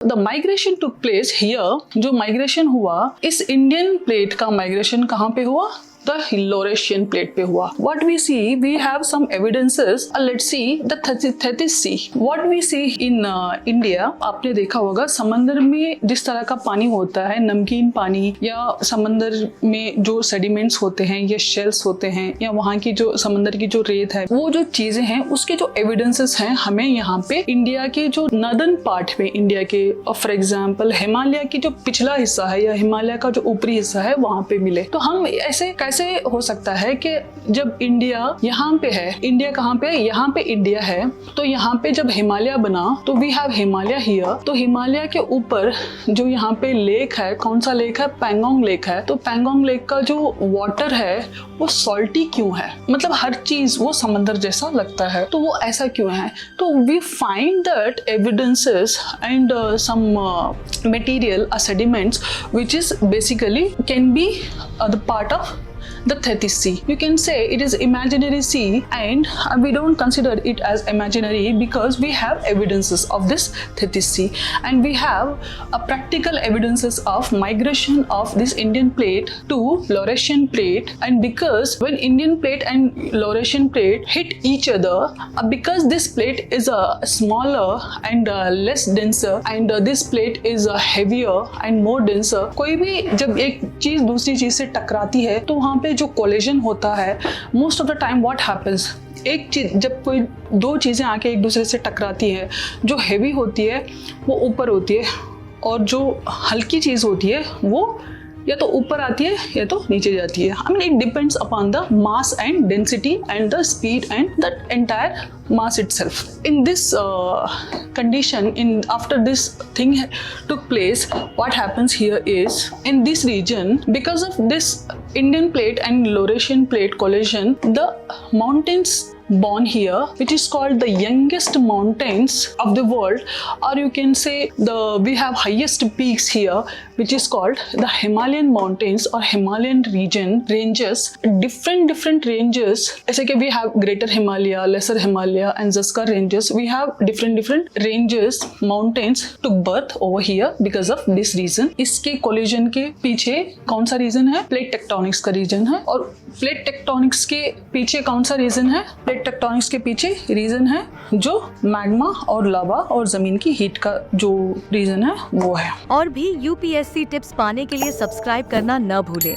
The migration took place here, जो migration हुआ इस इंडियन प्लेट का माइग्रेशन कहाँ पे हुआ? The Laurentian plate पे हुआ. What we see, we have some evidences. Let's see the Tethys Sea. What we see in India, आपने देखा होगा समंदर में जिस तरह का पानी होता है, नमकीन पानी, या समंदर में जो सेडिमेंट्स होते हैं या शेल्स होते हैं, या वहाँ की जो समंदर की जो रेत है, वो जो चीजें हैं उसके जो एविडेंसेस हैं हमें यहाँ पे इंडिया के जो नॉर्दर्न पार्ट में, इंडिया के फॉर एग्जाम्पल हिमालय की जो पिछला हिस्सा है या हिमालय का जो ऊपरी हिस्सा है वहाँ पे मिले। तो हम ऐसे कैसे हो सकता है कि जब इंडिया यहाँ पे है, इंडिया कहाँ पे? यहाँ पे इंडिया है, तो यहाँ पे जब हिमालय बना तो वी हैव हिमालय हियर, तो हिमालय के ऊपर जो यहाँ पे लेक है, कौन सा लेक है? पैंगोंग लेक है। तो पैंगोंग लेक का जो वाटर है वो सॉल्टी क्यों है? मतलब हर चीज वो समंदर जैसा लगता है, तो वो ऐसा क्यों है? तो we find that evidences and some material or sediments which is basically can be the part of the Tethys Sea. You can say it is imaginary sea, and we don't consider it as imaginary because we have evidences of this Tethys Sea, and we have practical evidences of migration of this Indian plate to Laurentian plate. And because when Indian plate and Laurentian plate hit each other, because this plate is smaller and less denser, and this plate is heavier and more denser, कोई भी जब एक चीज दूसरी चीज से टकराती है तो वहाँ पे जो कोलिजन होता है, most of the time what happens, एक चीज जब कोई दो चीजें आके एक दूसरे से टकराती है, जो हैवी होती है वो ऊपर होती है और जो हल्की चीज होती है वो या तो ऊपर आती है या तो नीचे जाती है. I mean it depends upon the mass and density and the speed and the entire mass itself. In this condition, after this thing took place, what happens here is in this region, because of this Indian plate and Laurentian plate collision, the mountains born here, which is called the youngest mountains of the world, or you can say we have highest peaks here, which is called the Himalayan mountains or Himalayan ranges, different ranges. ऐसे कि we have Greater Himalaya, Lesser Himalaya and Zanskar ranges. We have different ranges, mountains took birth over here because of this reason. इसके collision के पीछे कौन सा reason है? Plate tectonics का reason है. और plate tectonics के पीछे कौन सा reason है? Plate टेक्टोनिक्स के पीछे रीजन है जो मैग्मा और लावा और जमीन की हीट का जो रीजन है वो है. और भी यूपीएससी टिप्स पाने के लिए सब्सक्राइब करना न भूलें.